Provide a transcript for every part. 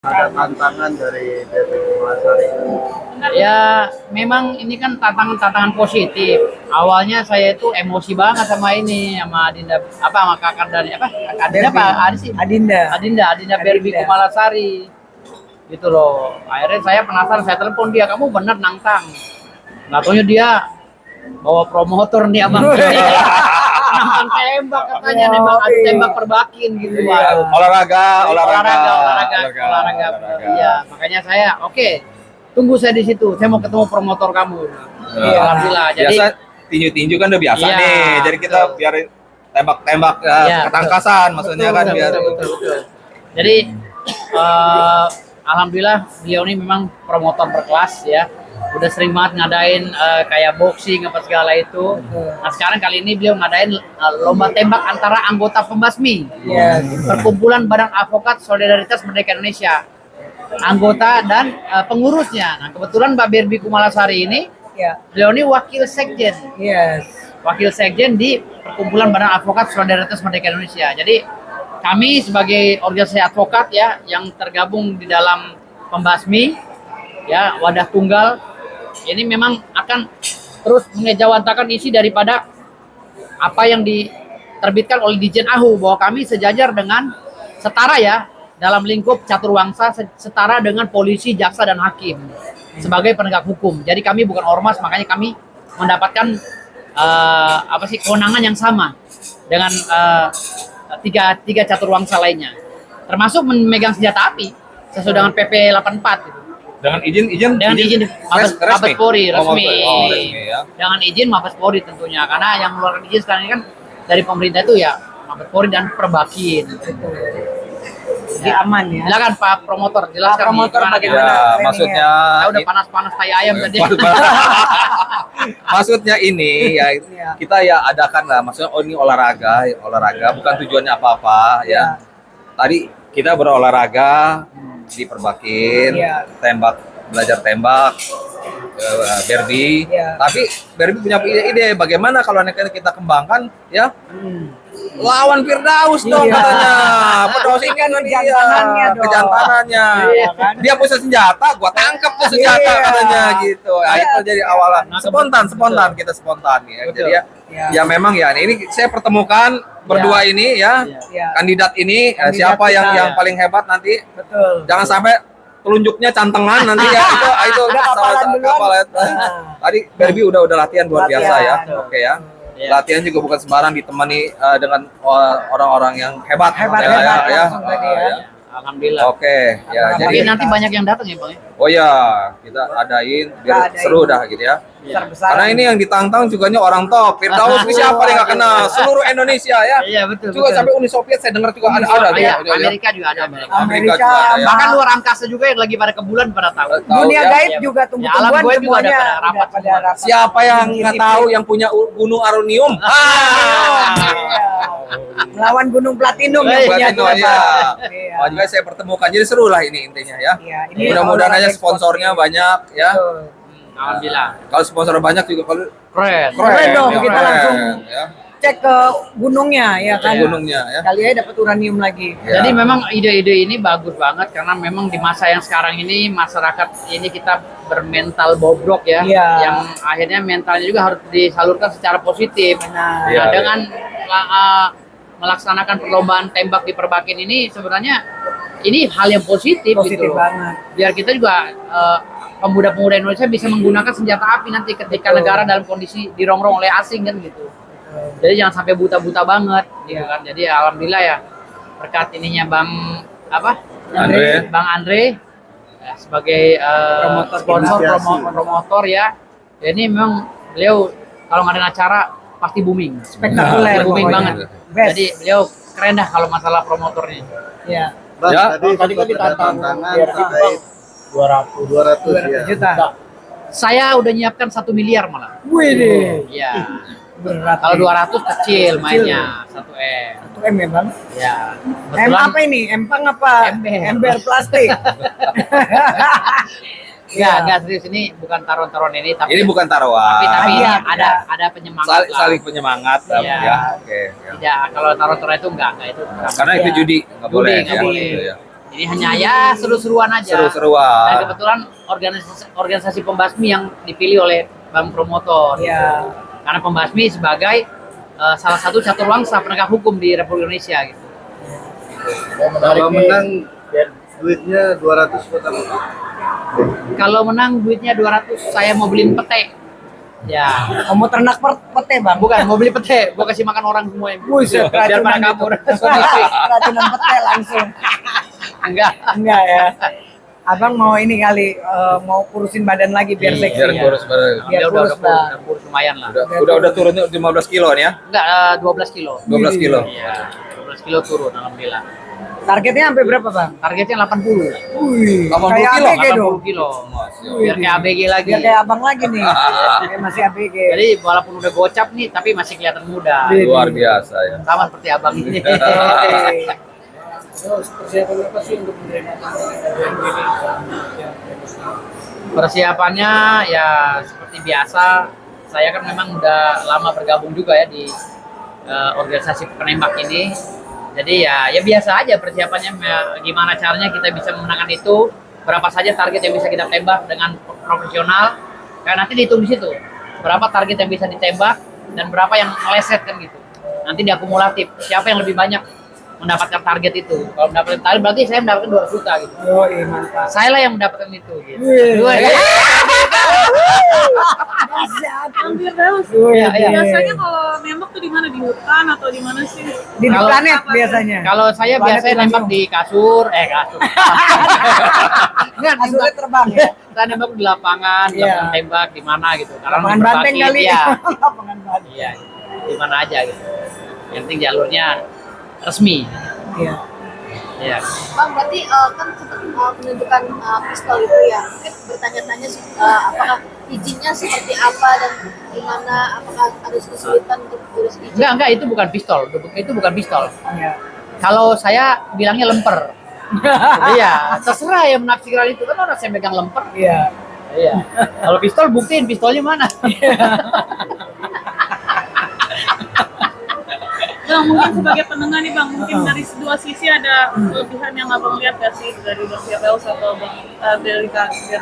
Ada tantangan dari Devi Kumalasari. Ya, memang ini kan tantangan positif. Awalnya saya itu emosi banget sama ini, sama Adinda, sama kakak dari kakak Adinda Adi sih? Adinda Berbi Kumalasari. Gitu loh. Akhirnya saya penasaran, saya telepon dia, kamu bener nantang. Nggak taunya dia bawa promotor nih abang. Nantang tembak katanya, tembak perbakin gitu. Olahraga. Iya, makanya saya oke. Tunggu saya di situ. Saya mau ketemu promotor kamu. Alhamdulillah. Jadi Biasa tinju-tinju kan udah biasa Iya, nih. Jadi kita biar tembak-tembak ketangkasan maksudnya kan biar betul. Jadi alhamdulillah beliau ini memang promotor berkelas ya. Udah sering banget ngadain kayak boxing apa segala itu. Nah sekarang kali ini beliau ngadain lomba tembak antara anggota Pembasmi. Perkumpulan Badan Advokat Solidaritas Merdeka Indonesia. Anggota dan pengurusnya. Nah kebetulan Mbak Berbi Kumalasari ini, beliau ini wakil sekjen. Wakil sekjen di Perkumpulan Badan Advokat Solidaritas Merdeka Indonesia. Jadi kami sebagai organisasi advokat ya yang tergabung di dalam Pembasmi ya wadah tunggal ini memang akan terus mengejawantakan isi daripada apa yang diterbitkan oleh Ditjen AHU bahwa kami sejajar dengan setara ya dalam lingkup caturwangsa setara dengan polisi, jaksa dan hakim sebagai penegak hukum. Jadi kami bukan ormas, makanya kami mendapatkan kewenangan yang sama dengan tiga caturwangsa lainnya, termasuk memegang senjata api sesuai dengan PP 84 gitu. dengan izin Mabes Polri resmi. Ya. Dengan izin Mabes Polri tentunya, karena yang mengeluarkan izin sekarang ini kan dari pemerintah itu ya Mabes Polri dan Perbakin. Jadi aman ya. Silakan Pak promotor jelaskan. Promotor bagaimana? Ya, maksudnya saya udah panas-panas kayak ayam tadi. Maksudnya ini ya kita ya adakan lah, maksudnya ini olahraga bukan tujuannya apa-apa ya. Tadi kita berolahraga di Perbakin, belajar tembak Berbi, tapi Berbi punya ide bagaimana kalau kita kembangkan ya lawan Firdaus dong katanya. Firdaus ini kan kejantanannya. Dia punya senjata, gua tangkap tuh senjata katanya gitu. Nah, itu jadi awalan spontan kita spontan ya. Jadi ya memang ya ini saya pertemukan berdua ini ya. Kandidat ini siapa yang paling hebat nanti. Betul. Jangan sampai telunjuknya cantengan nanti ya itu kapal. Tadi Berbi udah latihan luar biasa ya. Oke ya. Latihan juga bukan sembarang, ditemani dengan orang-orang yang hebat ya. Alhamdulillah. Oke, ya. Jadi nanti banyak yang datang ya Bang. Oh ya, kita adain biar seru dah gitu ya. Karena ini yang ditantang juga orang top. Firdaus ini siapa yang nggak kenal? Seluruh Indonesia ya. Iya betul. Juga sampai Uni Soviet saya dengar juga ada. Amerika juga ada. Amerika juga ada. Ya. Bahkan luar angkasa juga yang lagi pada ke bulan pada tahu. Dunia ya. gaib juga tumbuh-tumbuhan semuanya rapat. Siapa yang nggak tahu yang punya gunung Arunium? Melawan Gunung Platinum Ya. yang punya. Oh, juga saya pertemukan. Jadi seru lah ini intinya ya. Mudah-mudahan aja sponsornya banyak ya. Alhamdulillah. Kalau sponsor banyak juga kalau Keren dong, kita langsung cek ke gunungnya ya kan. Gunungnya ya. Kali aja dapat uranium lagi. Ya. Jadi memang ide-ide ini bagus banget karena memang di masa yang sekarang ini masyarakat ini kita bermental bobrok ya, yang akhirnya mentalnya juga harus disalurkan secara positif. Nah, dengan melaksanakan perlombaan tembak di Perbakin ini sebenarnya ini hal yang positif gitu. Banget. Biar kita juga pemuda-pemuda Indonesia bisa menggunakan senjata api nanti ketika negara dalam kondisi dirongrong oleh asing kan gitu. Jadi jangan sampai buta-buta banget gitu kan. Jadi alhamdulillah ya berkat ininya Bang Andre ya, sebagai sponsor promotor ya. Ini memang beliau kalau ngadain acara pasti booming. Spektakuler, booming pokoknya. banget. Jadi beliau keren dah kalau masalah promotornya. Iya. Bang, Ya. tadi kan ada tantangan terkait 200 juta. Saya udah nyiapkan 1 miliar malah. Wih, Iya. berat. Kalau 200 kecil mainnya 1M. 1M ya bang? Ya. M apa ini? Empang apa? Ember plastik. Enggak serius, ini bukan taruhan-taruhan ini tapi Ini bukan taruhan. tapi ini ada penyemangat lah. Saling penyemangat Iya. ya. Oke. Ya. Ya, kalau taruhan-taruhan itu enggak itu. Karena itu judi, nggak boleh. Nggak boleh. Gitu, ya. Ini hanya ya seru-seruan aja. Seru-seruan. Dan kebetulan organisasi pembasmi yang dipilih oleh Bang Promotor. Iya. Karena pembasmi sebagai salah satu caturwangsa penegak hukum di Republik Indonesia gitu. Kalau menang duitnya 200 buat apa? Kalau menang duitnya 200, saya mau beliin pete. Ya, Mau ternak pete bang? bukan mau beli pete, gua kasih makan orang semua yang Buset, biar pada racunan kabur. itu. Racunan pete langsung. Enggak. Enggak ya. Abang mau ini kali mau kurusin badan lagi biar Iya, seksi. Biar ya. kurus bener. Biar Dia kurus, Bang. udah kurus lumayan lah. Udah turunnya 15 kilo nih ya. Enggak, 12 kilo. 12 kilo. Iya, 12 kilo turun alhamdulillah. Targetnya sampai berapa bang? Targetnya 80. Wih, 80 kayak kilo, ABG dong. 80 kilo. Masya Biar kayak ABG lagi. Biar kayak abang lagi nih. Kayak masih ABG. Jadi walaupun udah gocap nih, tapi masih kelihatan muda. Iya. Luar biasa ya. Sama seperti abang ini. Persiapan apa sih untuk menerima Persiapannya ya seperti biasa. Saya kan memang udah lama bergabung juga ya di organisasi penembak ini. Jadi ya biasa aja persiapannya, gimana caranya kita bisa memenangkan itu, berapa saja target yang bisa kita tembak dengan profesional. Karena nanti dihitung di situ berapa target yang bisa ditembak dan berapa yang meleset kan gitu. Nanti diakumulatif siapa yang lebih banyak mendapatkan target itu. Kalau mendapatkan target berarti saya mendapatkan 2 juta gitu. Oh iya mantap. Saya lah yang mendapatkan itu gitu. Hampir tahu sih. Iya, iya. Biasanya kalau nembak tuh di mana, di hutan atau di mana sih? Di Kalau- planet biasanya. Kalau saya Planet biasanya uranium. nembak di kasur. Enggak, Kasurnya terbang ya. saya nembak di lapangan, Iya. lapangan tembak di mana gitu. Karena Lapangan berbagi, banteng kali. Iya, Lapangan banteng. iya, di mana aja gitu. Yang penting jalurnya resmi. Iya. Iya. Bang, berarti kan sempat menunjukkan pistol itu ya. Mungkin bertanya-tanya apakah izinnya seperti apa dan gimana, apakah ada kesulitan untuk urus izin? Enggak, itu bukan pistol. Itu bukan pistol. Iya. Kalau saya bilangnya lemper. Iya, terserah ya menafsirkan itu, kan orang saya megang lemper. Iya. Iya. Kalau pistol buktiin pistolnya mana. Bang, mungkin sebagai penengah nih Bang, mungkin dari dua sisi ada kelebihan yang abang lihat gak sih dari Bang Firdaus atau Bang dari Kasir?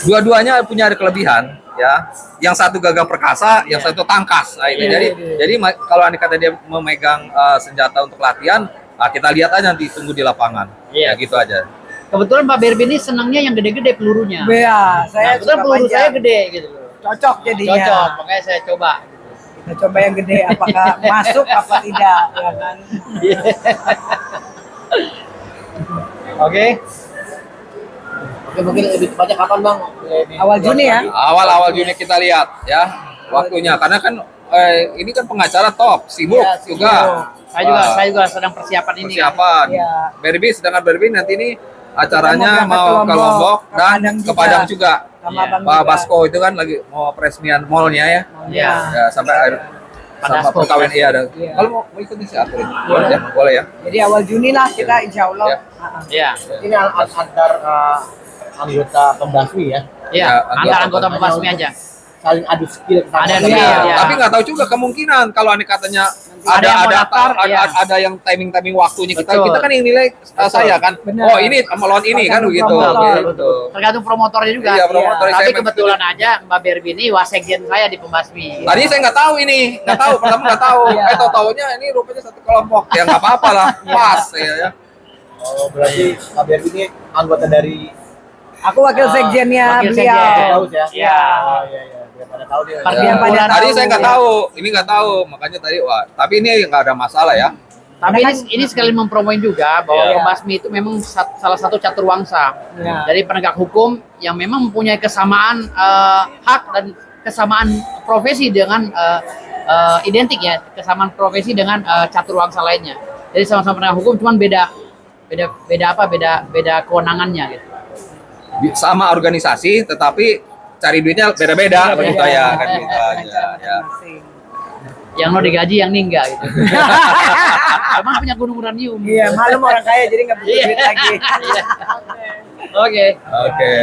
Dua-duanya punya ada kelebihan ya. Yang satu gagah perkasa, yang satu tangkas. Nah, ini. Jadi kalau andai kata dia memegang senjata untuk latihan, nah kita lihat aja nanti tunggu di lapangan. Iya. Ya gitu aja. Kebetulan Pak Berbi ini senangnya yang gede-gede pelurunya. Iya, saya Nah, kebetulan suka peluru saya panjang. gede gitu loh. Cocok jadinya. Cocok, makanya saya coba. Kita coba yang gede, apakah masuk apa tidak, ya kan? Oke. Oke, mungkin lebih tepatnya kapan bang? Awal Juni ya? Awal-awal Juni kita lihat ya waktunya. Karena kan ini kan pengacara top, sibuk Iya, juga. Saya juga sedang persiapan ini. Kan. Persiapan. Iya. Berbi, sedangkan Berbi nanti ini acaranya Kita mau ke Lombok dan ke ke Padang juga. Sama Iya. Bang Pak juga. Basko itu kan lagi mau peresmian mallnya ya. Iya. Ya sampai akhir sama Padasco, perkawinan iya ada. Iya. Kalau mau ikut sih atur. Boleh ya? Boleh ya. Jadi awal Juni lah kita insya Allah. Iya. Iya. Ini antar anggota pembasmi ya, Iya, Ya, antar anggota pembasmi aja. saling adu skill. Ada sama-sama. skill, ya. Tapi nggak tahu juga kemungkinan kalau aneh katanya Ada yang mau daftar, ya. ada yang timing waktunya kita Betul. kan yang nilai saya kan. Benar. Oh ini sama lawan ini kan begitu. Promotor, Gitu. Tergantung promotornya juga. Iya, promotor Tapi saya kebetulan aja Mbak Berbi ini wasekjen saya di pembasmi. Tadi saya nggak tahu ini, nggak tahu pertama nggak tahu. Iya. Tahu-taunya ini rupanya satu kelompok. Ya nggak apa-apa lah, pas ya. Oh, berarti KBR ini anggota dari Aku wakil sekjennya wakil beliau. sekjen. Tahu ya? Iya. Oh iya iya, biar pada tahu dia. Biar Ya. pada Tadi tahu, saya nggak ya. tahu, ini nggak tahu, makanya tadi wah. Tapi ini nggak ada masalah ya. Tapi ini sekali mempromoin juga bahwa Iya. pembasmi itu memang salah satu caturwangsa. Iya. Dari penegak hukum yang memang mempunyai kesamaan hak dan kesamaan profesi dengan identik ya, kesamaan profesi dengan caturwangsa lainnya. Jadi sama-sama penegak hukum, cuman beda kewenangannya gitu. Sama organisasi, tetapi cari duitnya beda-beda Iya, begitu beda. ya kan gitu aja. Ya. Masing-masing. Yang no digaji, yang ini enggak gitu. Emang punya gunung uranium. Iya, malum orang kaya jadi nggak butuh duit lagi. Oke. Oke.